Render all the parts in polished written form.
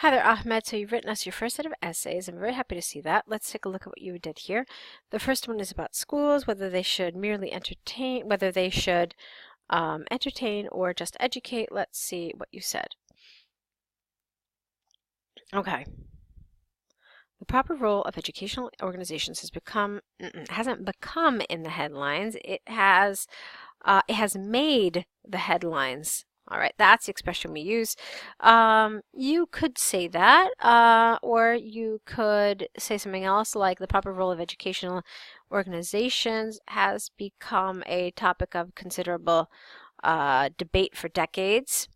Hi there, Ahmed. So you've written us your first set of essays. I'm very happy to see that. Let's take a look at what you did here. The first one is about schools, whether they should merely entertain, whether they should entertain or just educate. Let's see what you said. Okay. The proper role of educational organizations hasn't become in the headlines. It has made the headlines. All right, that's the expression we use. You could say that, or you could say something else like the proper role of educational organizations has become a topic of considerable debate for decades.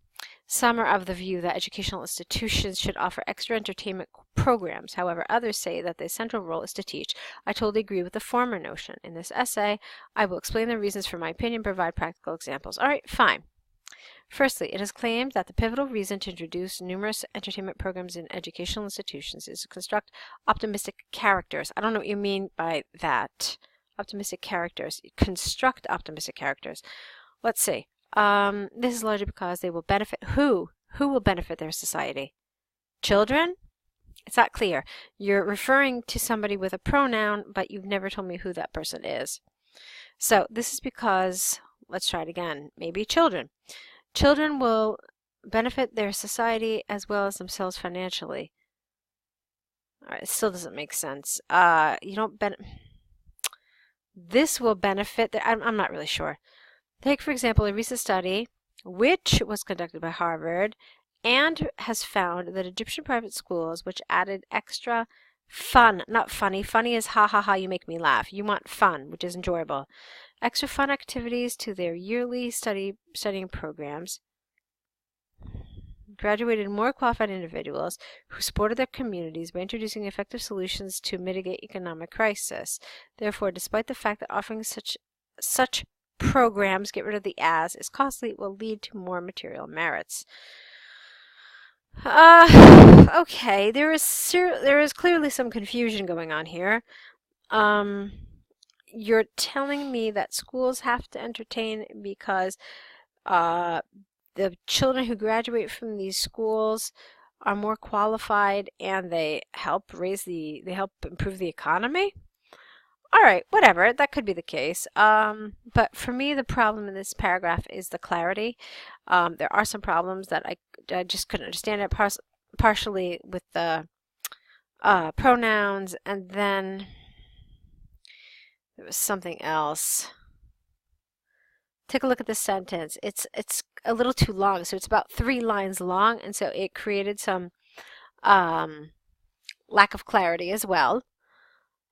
Some are of the view that educational institutions should offer extra entertainment programs. However, others say that the central role is to teach. I totally agree with the former notion. In this essay, I will explain the reasons for my opinion, provide practical examples. All right, fine. Firstly, it is claimed that the pivotal reason to introduce numerous entertainment programs in educational institutions is to construct optimistic characters. I don't know what you mean by that. Optimistic characters. Construct optimistic characters. Let's see. This is largely because they will benefit who? Who will benefit their society? Children? It's not clear. You're referring to somebody with a pronoun, but you've never told me who that person is. So this is because, let's try it again, maybe children. Children will benefit their society as well as themselves financially. All right, it still doesn't make sense. This will benefit, I'm not really sure. Take, for example, a recent study which was conducted by Harvard and has found that Egyptian private schools which added extra fun, not funny, funny is ha ha ha, you make me laugh. You want fun, which is enjoyable. Extra fun activities to their yearly studying programs graduated more qualified individuals who supported their communities by introducing effective solutions to mitigate economic crisis. Therefore, despite the fact that offering such programs, get rid of the as, is costly, it will lead to more material merits. Okay, there is clearly some confusion going on here. You're telling me that schools have to entertain because the children who graduate from these schools are more qualified and they help improve the economy? All right, whatever, that could be the case. But for me, the problem in this paragraph is the clarity. There are some problems that I just couldn't understand it, partially with the pronouns, and then there was something else. Take a look at this sentence. It's a little too long, so it's about 3 lines long, and so it created some lack of clarity as well.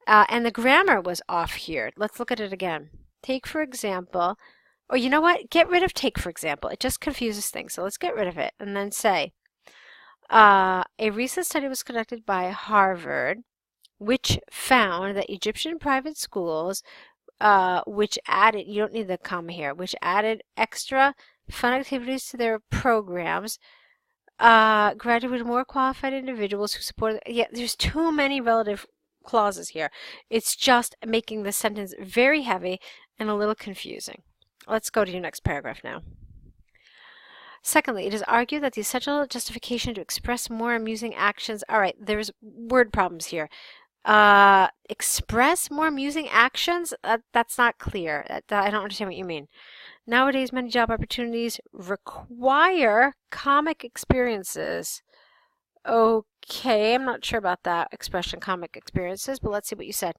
And the grammar was off here. Let's look at it again. Take, for example, or you know what? Get rid of take, for example. It just confuses things, so let's get rid of it. And then say, a recent study was conducted by Harvard, which found that Egyptian private schools, which added, you don't need the comma here, which added extra fun activities to their programs, graduated more qualified individuals who support, yeah, there's too many relative clauses here. It's just making the sentence very heavy and a little confusing. Let's go to your next paragraph now. Secondly, it is argued that the essential justification to express more amusing actions. All right, there's word problems here. Express more amusing actions? That's not clear. I don't understand what you mean. Nowadays, many job opportunities require comic experiences. Okay, I'm not sure about that expression, comic experiences, but let's see what you said.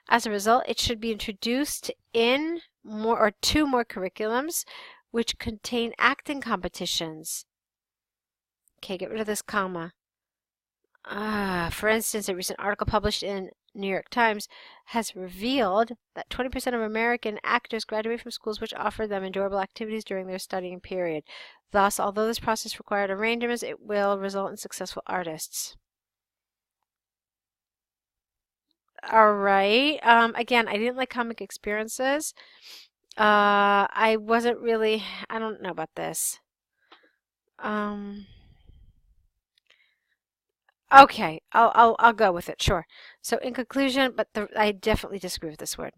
As a result, it should be introduced in two more curriculums which contain acting competitions. Okay, get rid of this comma. For instance, a recent article published in New York Times has revealed that 20% of American actors graduate from schools which offer them enjoyable activities during their studying period. Thus, although this process required arrangements, it will result in successful artists. All right. Again, I didn't like comic experiences. I don't know about this. Okay, I'll go with it, sure. So in conclusion, I definitely disagree with this word.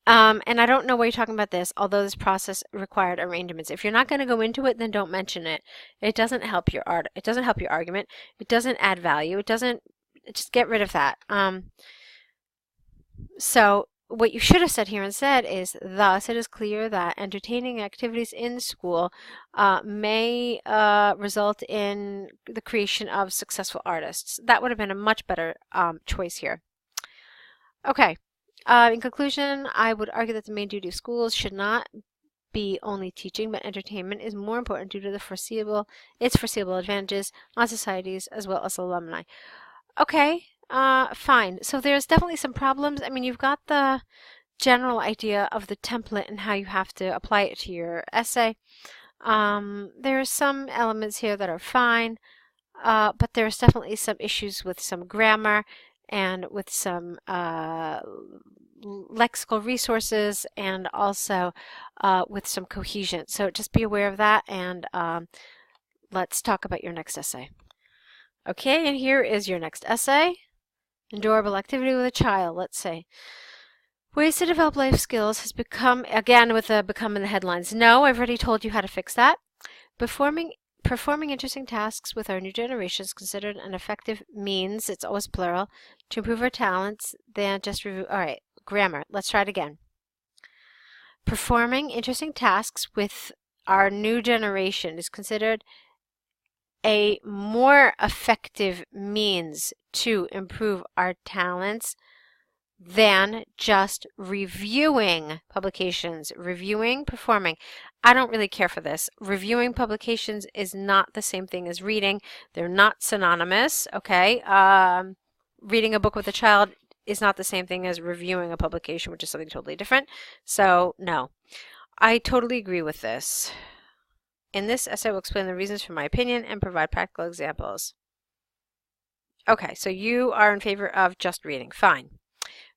And I don't know why you're talking about this, although this process required arrangements. If you're not going to go into it, then don't mention it. It doesn't help your art. It doesn't help your argument. It doesn't add value. It doesn't. Just get rid of that. So what you should have said here instead is, thus, it is clear that entertaining activities in school may result in the creation of successful artists. That would have been a much better choice here. Okay. In conclusion, I would argue that the main duty of schools should not be only teaching, but entertainment is more important due to its foreseeable advantages on societies as well as alumni. Okay, fine. So there's definitely some problems. I mean, you've got the general idea of the template and how you have to apply it to your essay. There are some elements here that are fine, but there's definitely some issues with some grammar and with some lexical resources, and also with some cohesion. So just be aware of that, and let's talk about your next essay. Okay, and here is your next essay. Enjoyable activity with a child, let's say. Ways to develop life skills has become, again with the become in the headlines. No, I've already told you how to fix that. Performing interesting tasks with our new generation is considered an effective means, it's always plural, to improve our talents than just review. All right, grammar. Let's try it again. Performing interesting tasks with our new generation is considered a more effective means to improve our talents than just reviewing publications. Performing. I don't really care for this. Reviewing publications is not the same thing as reading. They're not synonymous, okay? Reading a book with a child is not the same thing as reviewing a publication, which is something totally different. So, no. I totally agree with this. In this essay, I will explain the reasons for my opinion and provide practical examples. Okay, so you are in favor of just reading. Fine.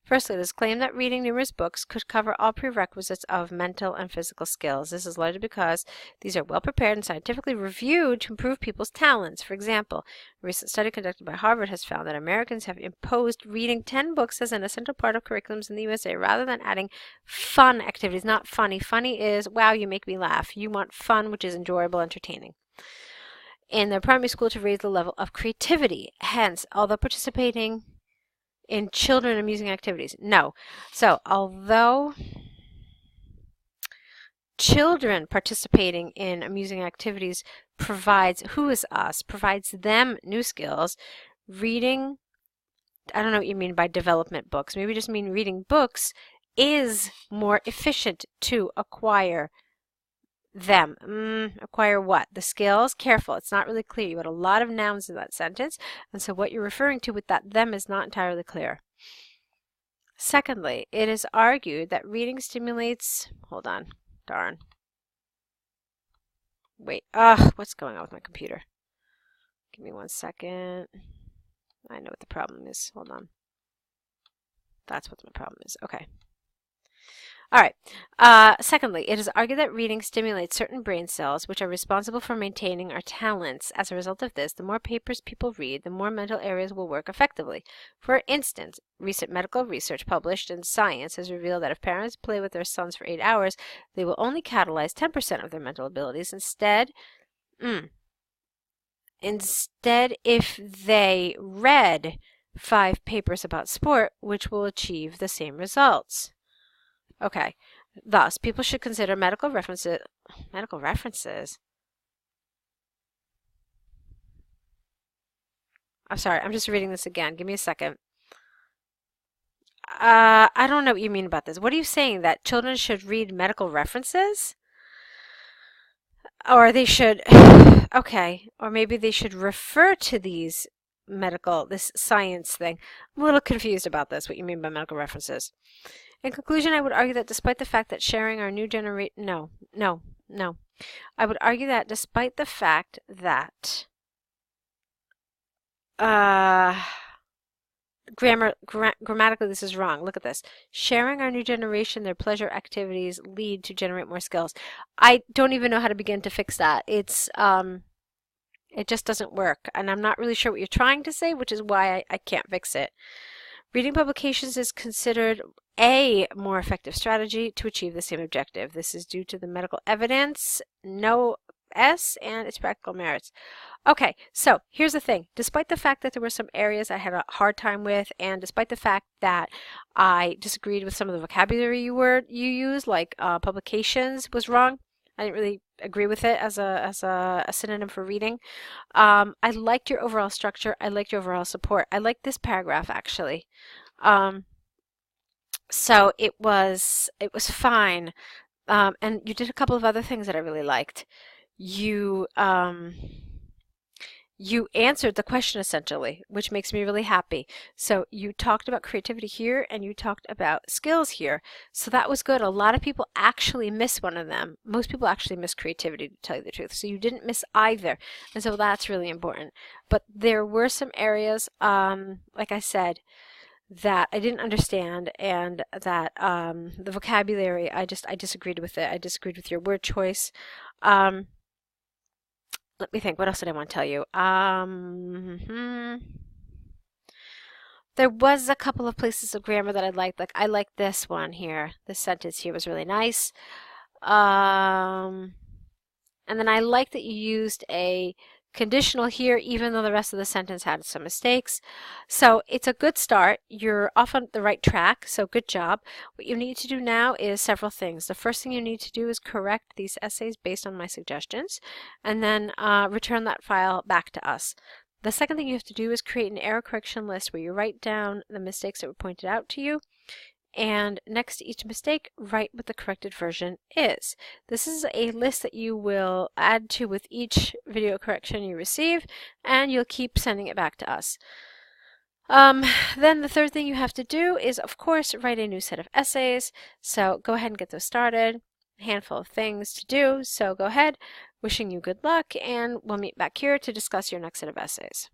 Firstly, it is claimed that reading numerous books could cover all prerequisites of mental and physical skills. This is largely because these are well prepared and scientifically reviewed to improve people's talents. For example, a recent study conducted by Harvard has found that Americans have imposed reading 10 books as an essential part of curriculums in the USA rather than adding fun activities. Not funny. Funny is, wow, you make me laugh. You want fun, which is enjoyable, entertaining. In their primary school to raise the level of creativity. Hence, although participating in children amusing activities. No. So, although children participating in amusing activities provides them new skills, reading, I don't know what you mean by development books. Maybe just mean reading books is more efficient to acquire them. Acquire what? The skills? Careful. It's not really clear. You had a lot of nouns in that sentence, and so what you're referring to with that them is not entirely clear. Secondly, it is argued that reading stimulates... Hold on. Darn. Wait. What's going on with my computer? Give me 1 second. I know what the problem is. Hold on. That's what my problem is. Okay. All right. Secondly, it is argued that reading stimulates certain brain cells which are responsible for maintaining our talents. As a result of this, the more papers people read, the more mental areas will work effectively. For instance, recent medical research published in Science has revealed that if parents play with their sons for 8 hours, they will only catalyze 10% of their mental abilities. Instead, if they read 5 papers about sport, which will achieve the same results. Okay, thus, people should consider medical references. Medical references? I'm sorry, I'm just reading this again. Give me a second. I don't know what you mean about this. What are you saying? That children should read medical references? Or they should, okay, or maybe they should refer to this science thing. I'm a little confused about this, what you mean by medical references. In conclusion, I would argue that despite the fact that sharing our new generation... No. I would argue that despite the fact that grammatically this is wrong. Look at this. Sharing our new generation their pleasure activities lead to generate more skills. I don't even know how to begin to fix that. It's it just doesn't work, and I'm not really sure what you're trying to say, which is why I can't fix it. Reading publications is considered a more effective strategy to achieve the same objective. This is due to the medical evidence, no S, and its practical merits. Okay, so here's the thing. Despite the fact that there were some areas I had a hard time with, and despite the fact that I disagreed with some of the vocabulary you used, like publications was wrong. I didn't really agree with it as a synonym for reading. I liked your overall structure. I liked your overall support. I liked this paragraph actually. So it was fine. And you did a couple of other things that I really liked. You you answered the question essentially, which makes me really happy. So you talked about creativity here and you talked about skills here. So that was good. A lot of people actually miss one of them. Most people actually miss creativity, to tell you the truth. So you didn't miss either. And so that's really important. But there were some areas, like I said, that I didn't understand, and that the vocabulary, I disagreed with it. I disagreed with your word choice. Let me think. What else did I want to tell you? There was a couple of places of grammar that I liked. Like I liked this one here. This sentence here was really nice. And then I liked that you used a conditional here, even though the rest of the sentence had some mistakes. So it's a good start. You're off on the right track, so good job. What you need to do now is several things. The first thing you need to do is correct these essays based on my suggestions, and then return that file back to us. The second thing you have to do is create an error correction list where you write down the mistakes that were pointed out to you, and next to each mistake, write what the corrected version is. This is a list that you will add to with each video correction you receive, and you'll keep sending it back to us. Then the third thing you have to do is, of course, write a new set of essays. So go ahead and get those started. A handful of things to do, so go ahead. Wishing you good luck, and we'll meet back here to discuss your next set of essays.